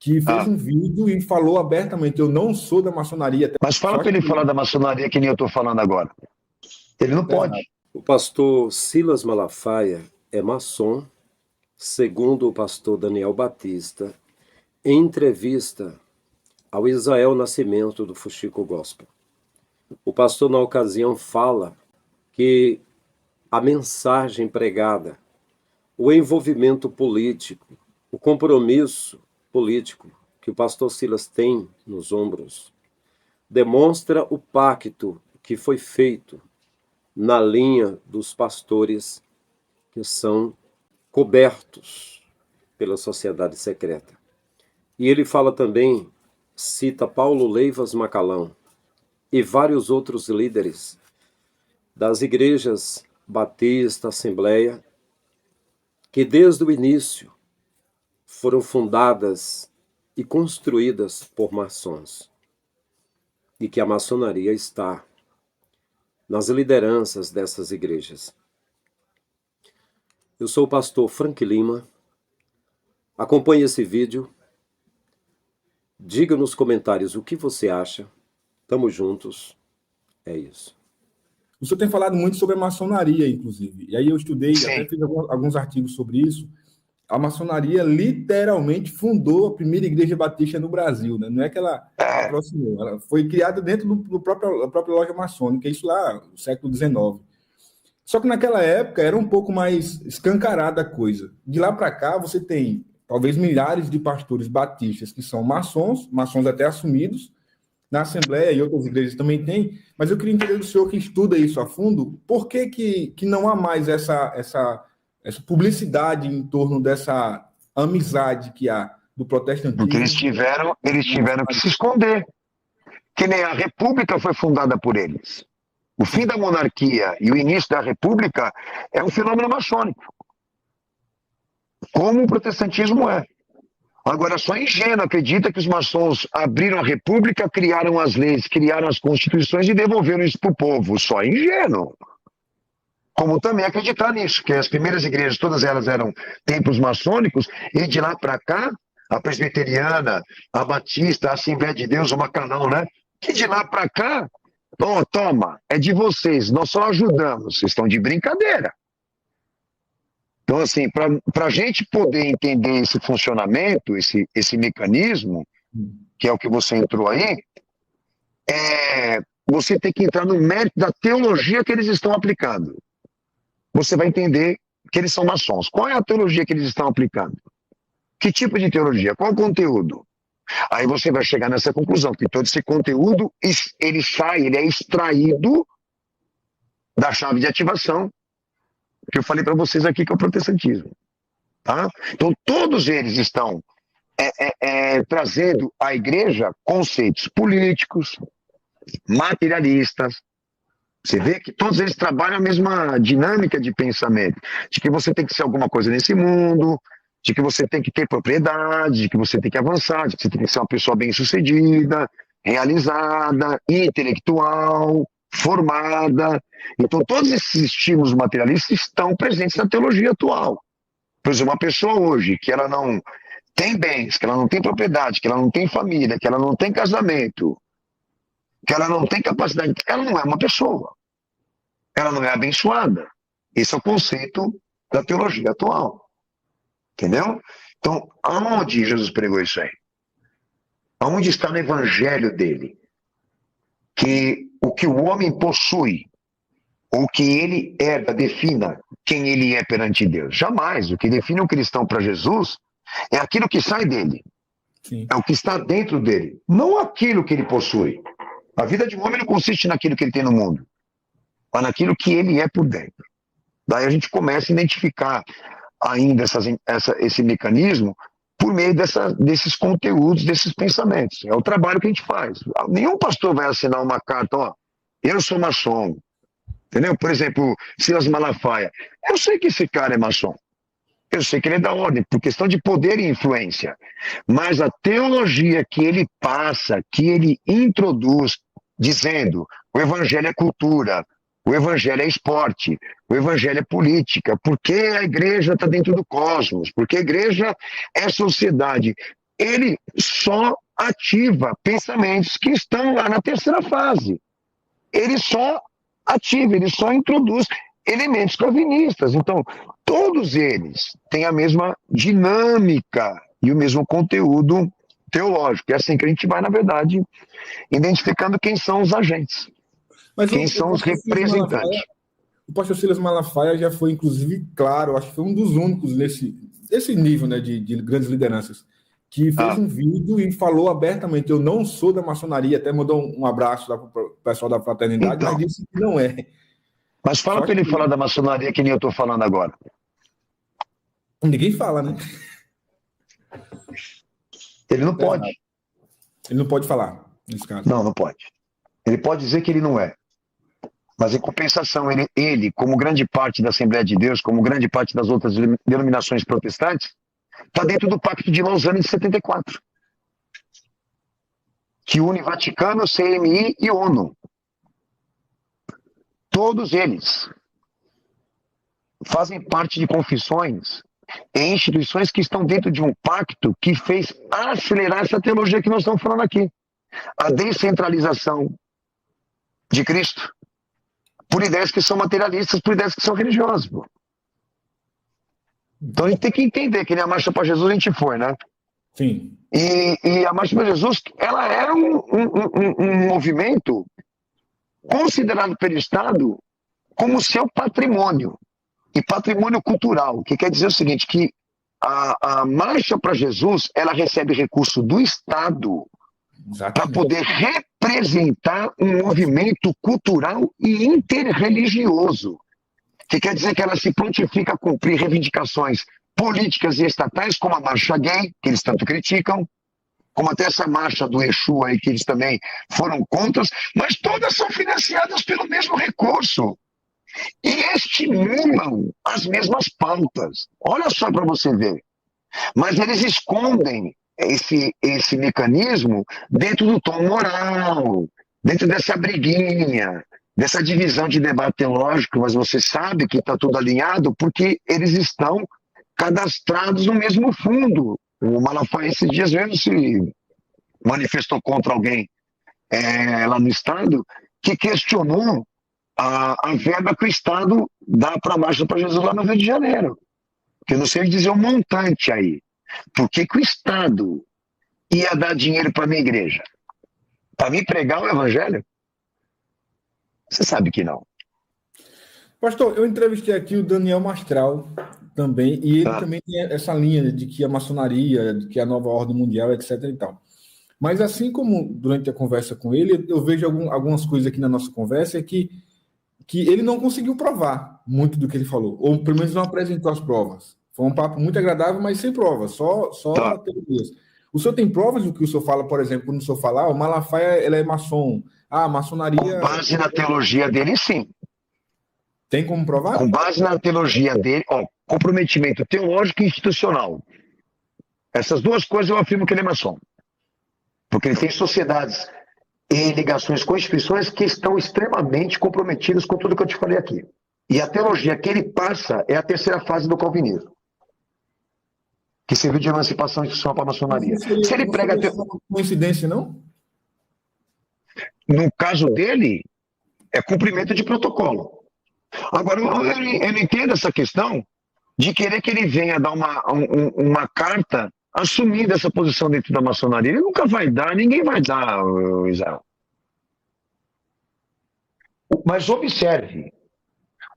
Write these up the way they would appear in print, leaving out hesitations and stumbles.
que fez um vídeo e falou abertamente: eu não sou da maçonaria. Mas fala para ele falar da maçonaria que nem eu estou falando agora. Ele não pode. O pastor Silas Malafaia é maçom, segundo o pastor Daniel Batista, em entrevista ao Israel Nascimento do Fuxico Gospel. O pastor, na ocasião, fala que a mensagem pregada, o envolvimento político, o compromisso político que o pastor Silas tem nos ombros, demonstra o pacto que foi feito na linha dos pastores que são cobertos pela sociedade secreta. E ele fala também, cita Paulo Leivas Macalão e vários outros líderes das igrejas Batista, Assembleia, que desde o início foram fundadas e construídas por maçons, e que a maçonaria está nas lideranças dessas igrejas. Eu sou o pastor Frank Lima. Acompanhe esse vídeo. Diga nos comentários o que você acha. Tamo juntos. É isso. O senhor tem falado muito sobre a maçonaria, inclusive. E aí eu estudei, Sim. até fiz alguns artigos sobre isso. A maçonaria literalmente fundou a primeira igreja batista no Brasil, né? Não é que ela aproximou, ela foi criada dentro da própria loja maçônica, isso lá no século XIX. Só que naquela época era um pouco mais escancarada a coisa. De lá para cá você tem talvez milhares de pastores batistas que são maçons até assumidos, na Assembleia e outras igrejas também tem, mas eu queria entender do senhor que estuda isso a fundo, por que não há mais essa publicidade em torno dessa amizade que há do protestantismo? Porque eles tiveram que se esconder. Que nem a República foi fundada por eles. O fim da monarquia e o início da República é um fenômeno maçônico. Como o protestantismo é. Agora, só ingênuo acredita que os maçons abriram a República, criaram as leis, criaram as constituições e devolveram isso para o povo. Só ingênuo. Como também acreditar nisso, que as primeiras igrejas, todas elas eram templos maçônicos, e de lá para cá, a presbiteriana, a batista, a Assembleia de Deus, o Macanão, né? Que de lá para cá, toma, é de vocês, nós só ajudamos, vocês estão de brincadeira. Então, assim, para a gente poder entender esse funcionamento, esse mecanismo, que é o que você entrou aí, você tem que entrar no mérito da teologia que eles estão aplicando. Você vai entender que eles são maçons. Qual é a teologia que eles estão aplicando? Que tipo de teologia? Qual o conteúdo? Aí você vai chegar nessa conclusão, que todo esse conteúdo, ele é extraído da chave de ativação, que eu falei para vocês aqui, que é o protestantismo. Tá? Então, todos eles estão trazendo à igreja conceitos políticos, materialistas. Você vê que todos eles trabalham a mesma dinâmica de pensamento, de que você tem que ser alguma coisa nesse mundo, de que você tem que ter propriedade, de que você tem que avançar, de que você tem que ser uma pessoa bem-sucedida, realizada, intelectual, formada. Então, todos esses estímulos materialistas estão presentes na teologia atual. Por exemplo, uma pessoa hoje que ela não tem bens, que ela não tem propriedade, que ela não tem família, que ela não tem casamento, que ela não tem capacidade, ela não é uma pessoa. Ela não é abençoada. Esse é o conceito da teologia atual. Entendeu? Então, aonde Jesus pregou isso aí? Aonde está no evangelho dele? Que o que o homem possui, ou que ele herda, defina quem ele é perante Deus. Jamais. O que define um cristão para Jesus é aquilo que sai dele. Sim. É o que está dentro dele. Não aquilo que ele possui. A vida de um homem não consiste naquilo que ele tem no mundo, mas naquilo que ele é por dentro. Daí a gente começa a identificar ainda esse mecanismo por meio desses conteúdos, desses pensamentos. É o trabalho que a gente faz. Nenhum pastor vai assinar uma carta, ó, eu sou maçom. Entendeu? Por exemplo, Silas Malafaia. Eu sei que esse cara é maçom. Eu sei que ele é da ordem, por questão de poder e influência. Mas a teologia que ele passa, que ele introduz, dizendo o evangelho é cultura, o evangelho é esporte, o evangelho é política, porque a igreja está dentro do cosmos, porque a igreja é sociedade. ele só ativa pensamentos que estão lá na terceira fase. Ele só ativa, ele só introduz elementos calvinistas. Então, todos eles têm a mesma dinâmica e o mesmo conteúdo teológico. É assim que a gente vai, na verdade, identificando quem são os agentes, quem são os representantes. O pastor Silas Malafaia já foi, inclusive, claro, acho que foi um dos únicos desse nível, né, de grandes lideranças, que fez um vídeo e falou abertamente: eu não sou da maçonaria, até mandou um abraço lá para o pessoal da fraternidade, então, mas disse que não é. Mas fala para ele falar da maçonaria que nem eu estou falando agora. Ninguém fala, né? Ele não pode. Ele não pode falar, nesse caso. Não pode. Ele pode dizer que ele não é. Mas, em compensação, ele, como grande parte da Assembleia de Deus, como grande parte das outras denominações protestantes, está dentro do Pacto de Lausanne de 74, que une Vaticano, CMI e ONU. Todos eles fazem parte de confissões e instituições que estão dentro de um pacto que fez acelerar essa teologia que nós estamos falando aqui. A descentralização de Cristo, por ideias que são materialistas, por ideias que são religiosas. Pô. Então a gente tem que entender que nem a Marcha para Jesus a gente foi, né? Sim. E a Marcha para Jesus, ela é um movimento considerado pelo Estado como seu patrimônio, e patrimônio cultural, que quer dizer o seguinte, que a Marcha para Jesus, ela recebe recurso do Estado para poder representar um movimento cultural e interreligioso, que quer dizer que ela se prontifica a cumprir reivindicações políticas e estatais, como a marcha gay, que eles tanto criticam, como até essa marcha do Exu aí, que eles também foram contra, mas todas são financiadas pelo mesmo recurso e estimulam as mesmas pautas. Olha só para você ver. Mas eles escondem esse mecanismo dentro do tom moral, dentro dessa briguinha, dessa divisão de debate teológico, mas você sabe que está tudo alinhado porque eles estão cadastrados no mesmo fundo. O Malafaia esses dias mesmo se manifestou contra alguém lá no Estado que questionou a verba que o Estado dá para a Marcha para Jesus lá no Rio de Janeiro. Que eu não sei dizer o montante aí. Por que o Estado ia dar dinheiro para a minha igreja? Para mim pregar o Evangelho? Você sabe que não. Pastor, eu entrevistei aqui o Daniel Mastral também, e ele também tem essa linha de que a maçonaria, de que a nova ordem mundial, etc. e tal. Mas assim como durante a conversa com ele, eu vejo algumas coisas aqui na nossa conversa que ele não conseguiu provar muito do que ele falou, ou pelo menos não apresentou as provas. Foi um papo muito agradável, mas sem provas, só teorias. O senhor tem provas do que o senhor fala, por exemplo, quando o senhor fala, o Malafaia ela é maçom, a maçonaria... Com base na teologia dele, sim. Tem como provar? Com base na teologia dele, comprometimento teológico e institucional. Essas duas coisas eu afirmo que ele é maçom. Porque ele tem sociedades e ligações com instituições que estão extremamente comprometidas com tudo que eu te falei aqui. E a teologia que ele passa é a terceira fase do calvinismo, que serviu de emancipação institucional para a maçonaria. Se ele prega... Coincidência, não? No caso dele, é cumprimento de protocolo. Agora, eu não entendo essa questão de querer que ele venha dar uma carta assumindo essa posição dentro da maçonaria. Ele nunca vai dar, ninguém vai dar, Israel. Mas observe,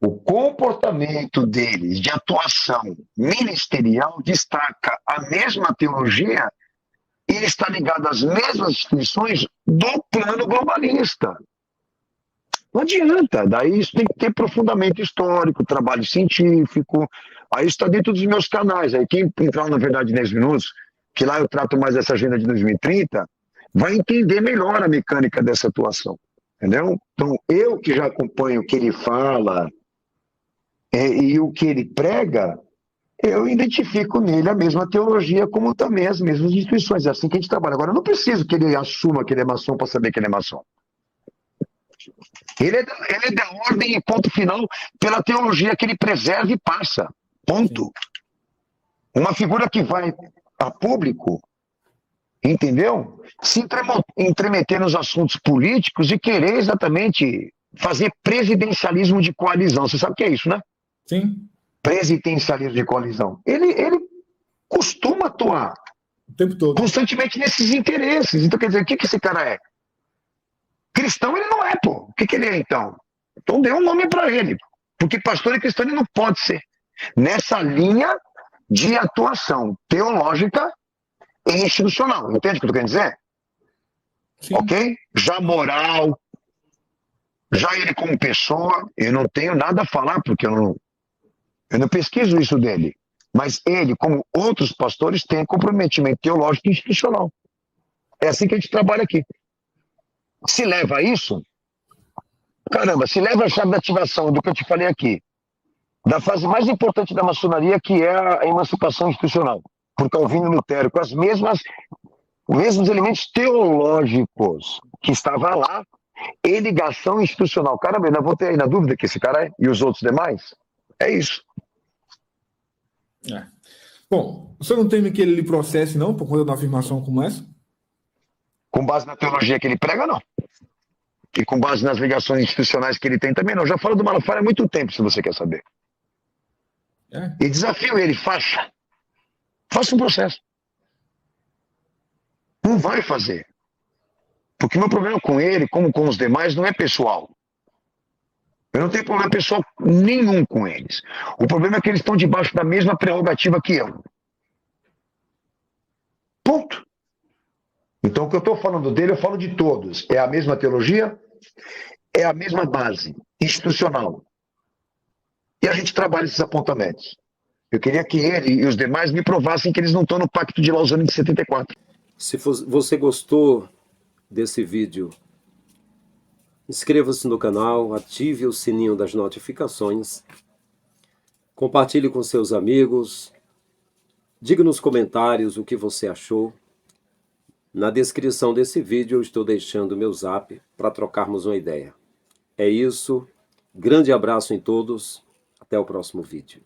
o comportamento deles de atuação ministerial destaca a mesma teologia e está ligado às mesmas instituições do plano globalista. Não adianta, daí isso tem que ter aprofundamento histórico, trabalho científico, aí isso está dentro dos meus canais, aí quem entrar na Verdade 10 Minutos, que lá eu trato mais dessa agenda de 2030, vai entender melhor a mecânica dessa atuação, entendeu? Então, eu que já acompanho o que ele fala e o que ele prega, eu identifico nele a mesma teologia como também as mesmas instituições, é assim que a gente trabalha. Agora, eu não preciso que ele assuma que ele é maçom para saber que ele é maçom. Ele é da ordem e ponto final pela teologia que ele preserva e passa. Ponto. Uma figura que vai a público entendeu? Se entremeter nos assuntos políticos e querer exatamente fazer presidencialismo de coalizão. Você sabe o que é isso, né? Sim. Presidencialismo de coalizão. Ele costuma atuar O tempo todo. constantemente nesses interesses. Então, quer dizer, o que esse cara é? Cristão ele não é, pô. O que ele é, então? Então dê um nome para ele. Porque pastor e cristão ele não pode ser. Nessa linha de atuação teológica e institucional. Entende o que eu estou querendo dizer? Sim. Ok? Já moral, já ele como pessoa, eu não tenho nada a falar, porque eu não pesquiso isso dele. Mas ele, como outros pastores, tem comprometimento teológico e institucional. É assim que a gente trabalha aqui. Se leva a isso, caramba, se leva a chave da ativação do que eu te falei aqui, da fase mais importante da maçonaria, que é a emancipação institucional, por Calvino e Lutero, com os mesmos elementos teológicos que estava lá, e ligação institucional. Caramba, eu ainda vou ter aí na dúvida que esse cara é, e os outros demais. É isso. É. Bom, você não teme que ele lhe processe, não, por conta de uma afirmação como essa? Com base na teologia que ele prega, não. E com base nas ligações institucionais que ele tem também, não. Eu já falo do Malafaia há muito tempo, se você quer saber. É. E desafio ele, faça um processo. Não vai fazer. Porque o meu problema com ele, como com os demais, não é pessoal. Eu não tenho problema pessoal nenhum com eles. O problema é que eles estão debaixo da mesma prerrogativa que eu. Ponto. Então, o que eu estou falando dele, eu falo de todos. É a mesma teologia, é a mesma base institucional. E a gente trabalha esses apontamentos. Eu queria que ele e os demais me provassem que eles não estão no Pacto de Lausanne de 74. Se você gostou desse vídeo, inscreva-se no canal, ative o sininho das notificações, compartilhe com seus amigos, diga nos comentários o que você achou. Na descrição desse vídeo eu estou deixando meu zap para trocarmos uma ideia. É isso, grande abraço em todos, até o próximo vídeo.